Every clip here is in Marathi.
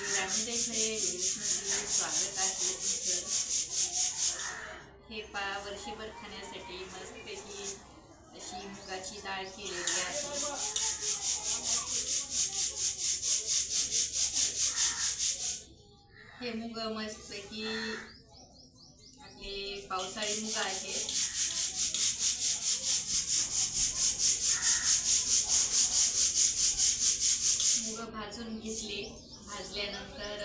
रामदेव खरे व्हिडिओमध्ये स्वागत आहे तुमचं. हे वर्षभर खाण्यासाठी मस्तपैकी अशी मुगाची डाळ केलेली आहे. हे मूग मस्तपैकी आपले पावसाळी मूग आहेत. मूग भाजून घेतले. भाजल्यानंतर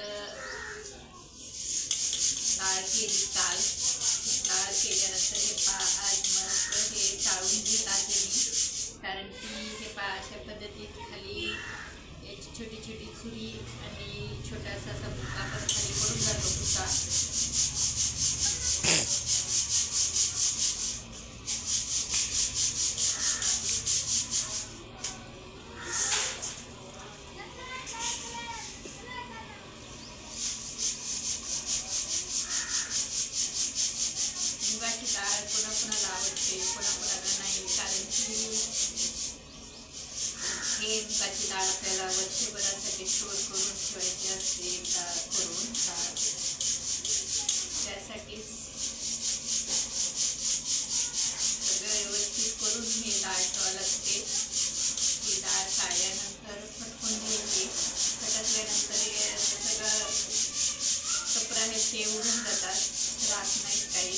डाळ केली. डाळ केल्यानंतर हे आज मस्त हे चाळून घेत आहे मी, कारण की हे अशा पद्धतीत खाली याची छोटी छोटी चुरी आणि छोटासा असा बुका पण खाली पडून जातो बुका. मुगाची डाळ कोणाकोणाला आवडते, कोणाकोणाला नाही, कारण की हे मुगाची डाळ आपल्याला वर्षभरासाठी स्टोर करून ठेवायची असते. करून त्यासाठी सगळं व्यवस्थित करून हे डाळ ठेवावं लागते. ही डाळ काढल्यानंतर फटकून घ्यायची. फटकल्यानंतर सगळं कपडा हे ते उडून जातात, राहत नाही काही.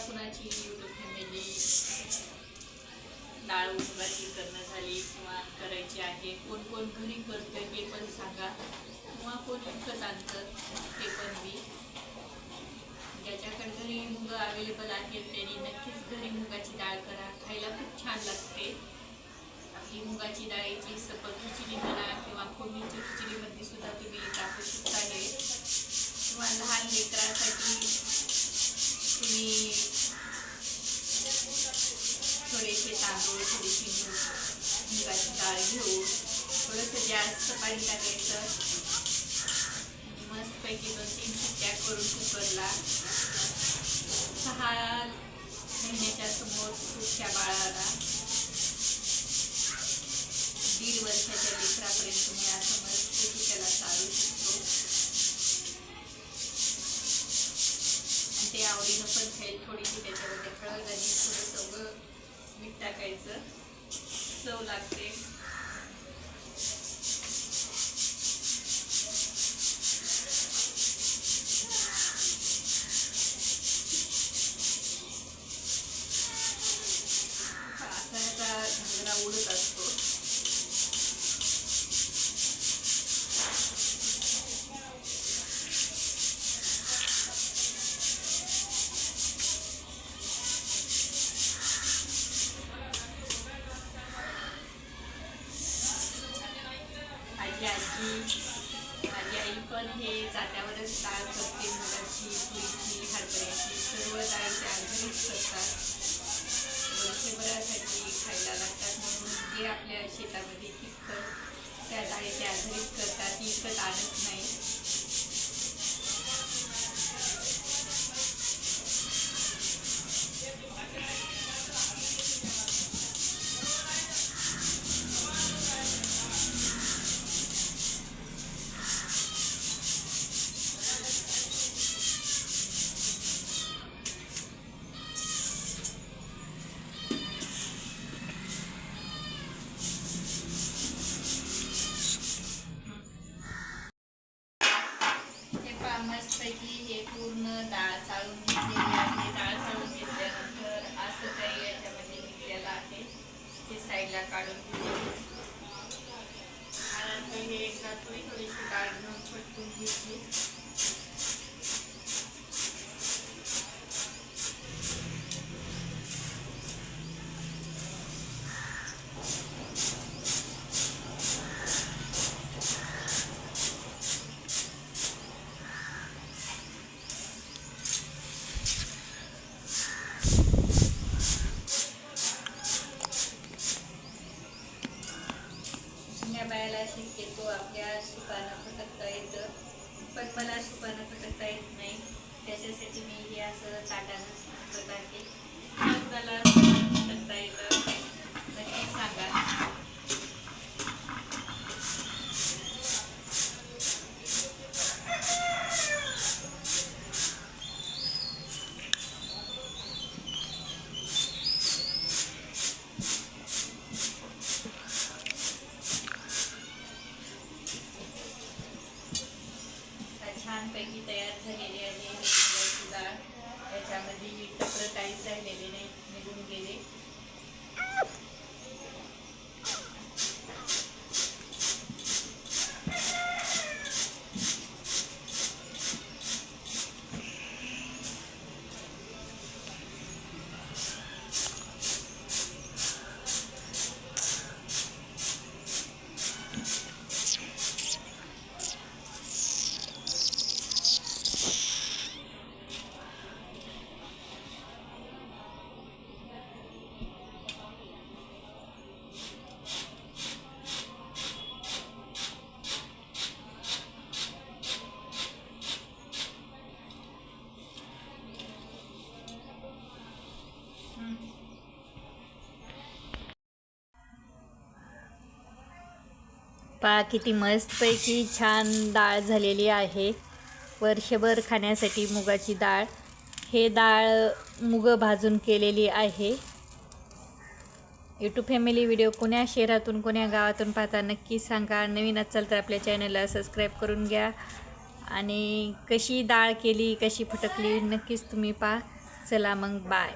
कुणाची यूट्यूब फॅमिली डाळ मुगाची करणं झाली किंवा करायची आहे, कोण कोण घरी करतं हे पण सांगा, किंवा कोण विकत आणतं ते पण मी. ज्याच्याकडे घरी मुग अवेलेबल आहेत त्यांनी नक्कीच घरी मुगाची डाळ करा, खायला खूप छान लागते. आपली मुगाची डाळीची सपक खिचडी म्हणा किंवा फोडणीच्या खिचडीमध्ये सुद्धा तुम्ही टाकू शकता. हे किंवा लहान लेकरांसाठी तुम्ही थोडेसे तांदूळ, थोडीशी मुगाची डाळ घेऊन थोडंसं जास्त पाणी टाकायचं. मस्तपैकी 2-3 शिट्ट्या करून कुकरला 6 महिन्याच्या समोर पुढच्या बाळाला 1.5 वर्षाच्या लेकरापर्यंत तुम्ही असं मस्तपैकी त्याला चालू शकतो. आणि ते आवडीनं पण खाईल. थोडीशी त्याच्यामध्ये हळद आणि थोडंसं मीठ टाकायचं, चव लागते. असा घागरा उडत असतो. माझी आई पण हे जात्यावरच डाळ करते. मुगाची, तुरीची, हरभऱ्याची सर्व डाळ त्या घरीच करतात. वर्षभरासाठी खायला लागतात म्हणून जे आपल्या शेतामध्ये पिकतं त्या डाळी त्या घरीच करतात, विकत आणत नाही. मस्तपैकी हे पूर्ण डाळ चाळून घेतलेली आहे. डाळ चाळून घेतल्यानंतर असं काही याच्यामध्ये निघलेलं आहे ते साईडला काढून घेतले. आणि हे एकदा थोडीशी डाळ घेऊन फटकून घेतली. बायाला शक्यतो आपल्या सुपानं फटकता येतं, पण मला सुपानं फटकता येत नाही. त्याच्यासाठी मी हे असं ताटानं फटकत आहे. मग त्याला फटकता येतं. नक्कीच सांगा. छानपैकी तयार झालेली आहे मुगाची डाळ. याच्यामध्ये टपर काहीच राहिलेले नाही, निघून गेले. पहा किती मस्तपैकी छान डाळ झालेली आहे. वर्षभर खाण्यासाठी मुगाची डाळ. हे डाळ मुग भाजून केलेली आहे. यूट्यूब फॅमिली व्हिडिओ कोण्या शहरातून कोण्या गावातून पाहता नक्की सांगा. नवीन असाल तर आपल्या चॅनलला सबस्क्राईब करून घ्या. आणि कशी डाळ केली, कशी फटकली नक्कीच तुम्ही पहा. चला मग बाय.